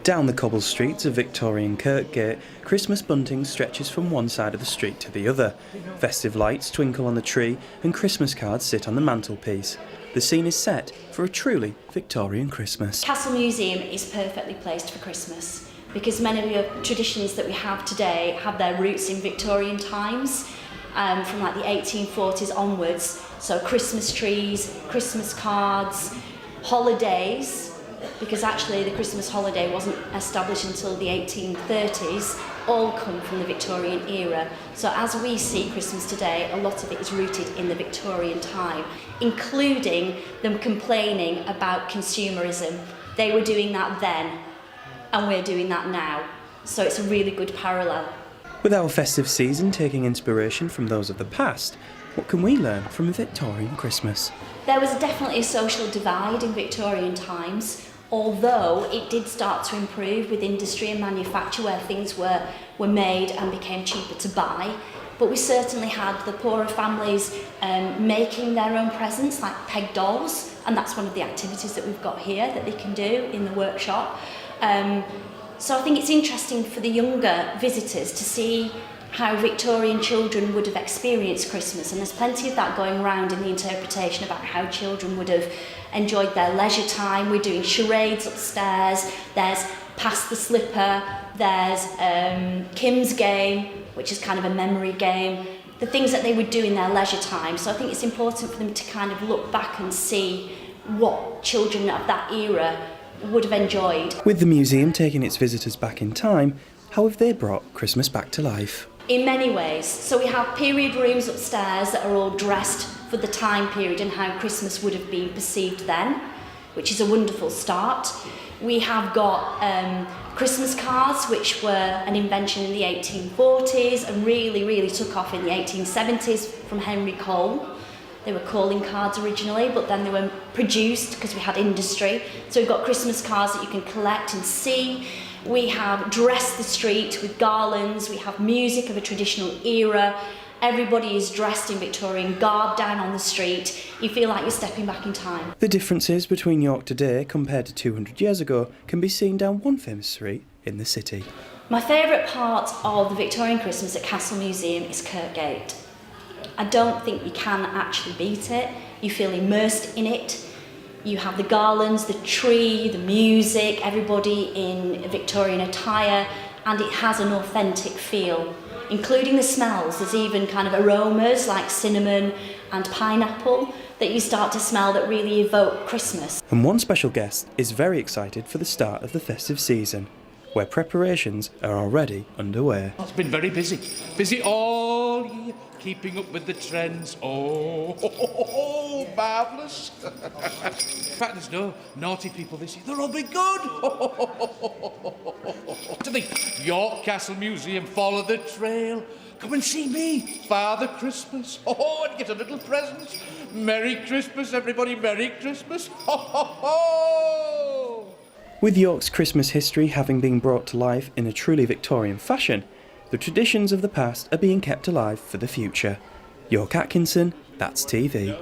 Down the cobbled streets of Victorian Kirkgate, Christmas bunting stretches from one side of the street to the other. Festive lights twinkle on the tree and Christmas cards sit on the mantelpiece. The scene is set for a truly Victorian Christmas. Castle Museum is perfectly placed for Christmas because many of the traditions that we have today have their roots in Victorian times, from like the 1840s onwards. So Christmas trees, Christmas cards, holidays, because actually the Christmas holiday wasn't established until the 1830s, all come from the Victorian era. So as we see Christmas today, a lot of it is rooted in the Victorian time, including them complaining about consumerism. They were doing that then, and we're doing that now. So it's a really good parallel. With our festive season taking inspiration from those of the past, what can we learn from a Victorian Christmas? There was definitely a social divide in Victorian times, although it did start to improve with industry and manufacture where things were made and became cheaper to buy. But we certainly had the poorer families making their own presents, like peg dolls, and that's one of the activities that we've got here that they can do in the workshop. So I think it's interesting for the younger visitors to see how Victorian children would have experienced Christmas, and there's plenty of that going around in the interpretation about how children would have enjoyed their leisure time. We're doing charades upstairs, there's Pass the Slipper, there's Kim's Game, which is kind of a memory game, the things that they would do in their leisure time. So I think it's important for them to kind of look back and see what children of that era would have enjoyed. With the museum taking its visitors back in time, how have they brought Christmas back to life? In many ways. So we have period rooms upstairs that are all dressed for the time period and how Christmas would have been perceived then, which is a wonderful start. We have got Christmas cards, which were an invention in the 1840s and really took off in the 1870s from Henry Cole. They were calling cards originally, but then they were produced because we had industry. So we've got Christmas cards that you can collect and see. We have Dress the Street with garlands. We have music of a traditional era. Everybody is dressed in Victorian garb down on the street. You feel like you're stepping back in time. The differences between York today compared to 200 years ago can be seen down one famous street in the city. My favourite part of the Victorian Christmas at Castle Museum is Kirkgate. I don't think you can actually beat it. You feel immersed in it. You have the garlands, the tree, the music, everybody in Victorian attire, and it has an authentic feel, including the smells. There's even kind of aromas like cinnamon and pineapple that you start to smell that really evoke Christmas. And one special guest is very excited for the start of the festive season, where preparations are already underway. It's been very busy. Busy all year, keeping up with the trends. Oh, marvellous. In fact, there's no naughty people this year. They're all been good. To the York Castle Museum, follow the trail. Come and see me, Father Christmas. Oh, and get a little present. Merry Christmas, everybody. Merry Christmas. With York's Christmas history having been brought to life in a truly Victorian fashion, the traditions of the past are being kept alive for the future. York Atkinson, That's TV.